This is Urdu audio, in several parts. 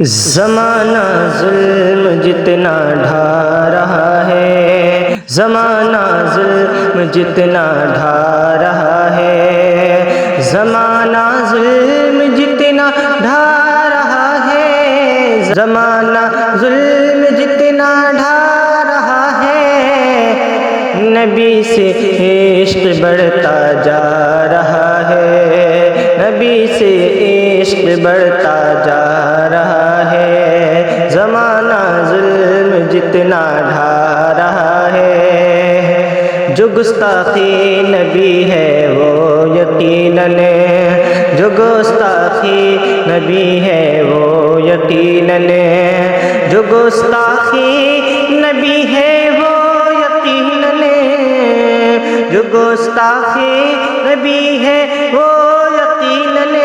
زمانہ ظلم جتنا ڈھا رہا ہے، زمانہ ظلم جتنا ڈھا رہا ہے، زمانہ ظلم جتنا ڈھا رہا ہے، زمانہ ظلم جتنا ڈھا رہا ہے، نبی سے عشق بڑھتا جا رہا ہے، نبی سے عشق بڑھتا جا رہا ہے، زمانہ ظلم جتنا ڈھا رہا ہے، جو گستاخی نبی ہے وہ یقیناً، جو گستاخی نبی ہے وہ یقیناً، جو گستاخی نبی ہے وہ یقیناً، جو گستاخی نبی ہے وہ یقیناً،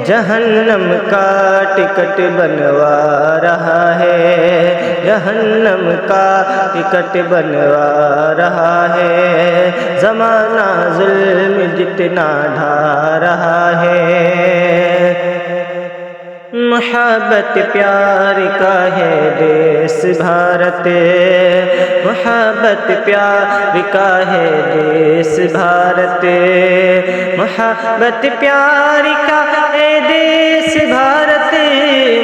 جہنم کا ٹکٹ بنوا رہا ہے، جہنم کا ٹکٹ بنوا رہا ہے، زمانہ ظلم جتنا ڈھا رہا ہے، محبت پیار کا ہے دیس بھارت، محبت پیار کا ہے دیس بھارت، محبت پیار کا ہے دیس بھارت،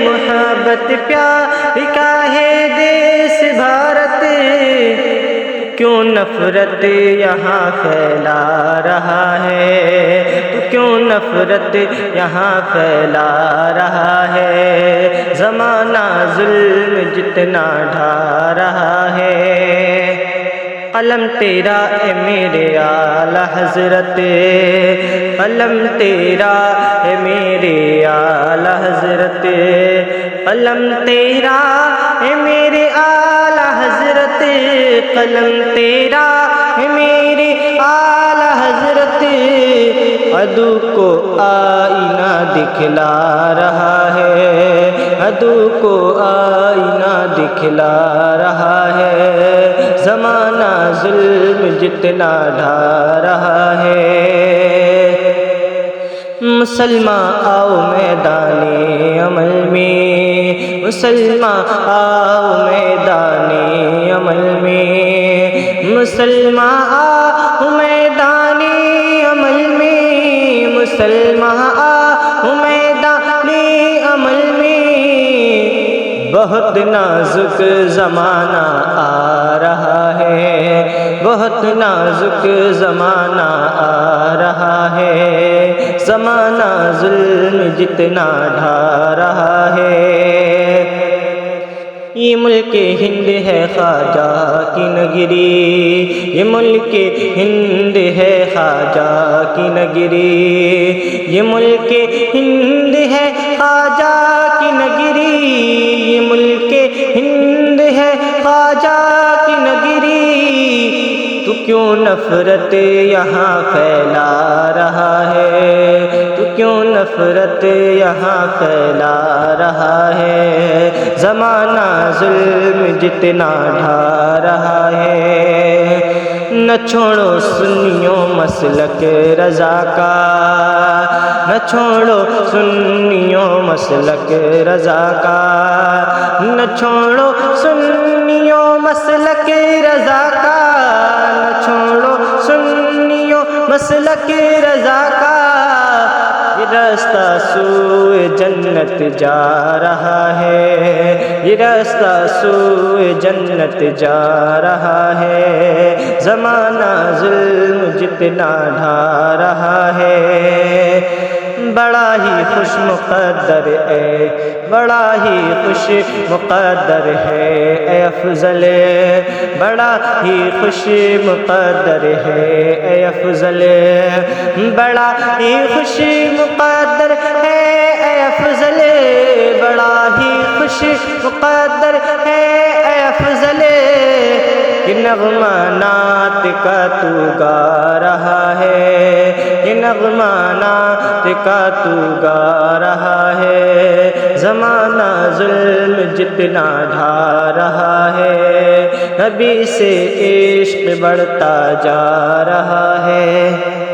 محبت پیار کا ہے دیس بھارت، کیوں نفرت یہاں پھیلا رہا ہے، تو کیوں نفرت یہاں پھیلا رہا ہے، زمانہ ظلم جتنا ڈھا رہا ہے، قلم تیرا اے میرے اعلیٰ حضرت، قلم تیرا اے میرے اعلیٰ حضرت، قلم تیرا اے میرے اعلیٰ حضرت، قلم تیرا اے میرے اعلیٰ حضرت، عدو کو آئینہ دکھلا رہا ہے، عدو کو آئینہ دکھلا رہا ہے، زمانہ ظلم جتنا ڈھا رہا ہے، مسلمان آؤ میدان عمل میں، مسلمان آؤ میدان عمل میں، مسلمان آؤ میدان عمل میں، مسلمان آؤ میدان عمل میں، بہت نازک زمانہ آ رہا ہے، بہت نازک زمانہ آ رہا ہے، زمانہ ظلم جتنا ڈھا رہا ہے، یہ ملک ہند ہے خواجہ کی نگری، یہ ملک ہند ہے خواجہ کی نگری، یہ ملک ہند ہے خواجہ کی نگری، یہ ملک ہند ہے خواجہ کی نگری، تو کیوں نفرت یہاں پھیلا رہا ہے، تو کیوں نفرت یہاں پھیلا رہا ہے، زمانہ ظلم جتنا ڈھا رہا ہے، نہ چھوڑو سنیوں مسلک رضا کا، نہ چھوڑو سنیوں مسلک رضا کا، نہ چھوڑو سنیوں مسلک رضا کا، نہ چھوڑو سنیوں مسلک رضا کا، یہ راستہ سوئے جنت جا رہا ہے، یہ راستہ سوئے جنت جا رہا ہے، زمانہ ظلم جتنا ڈھا رہا ہے، بڑا ہی خوش مقدر ہے، بڑا ہی خوش مقدر ہے اے افضل، بڑا ہی خوش مقدر ہے اے افضل، بڑا ہی خوش مقدر ہے اے افضل، بڑا ہی خوش مقدر ہے اے افضل، یہ نغمہ نعت کا تو گا رہا ہے، یہ نغمہ نعت کا تو گا رہا ہے، زمانہ ظلم جتنا ڈھا رہا ہے، نبی سے عشق بڑھتا جا رہا ہے۔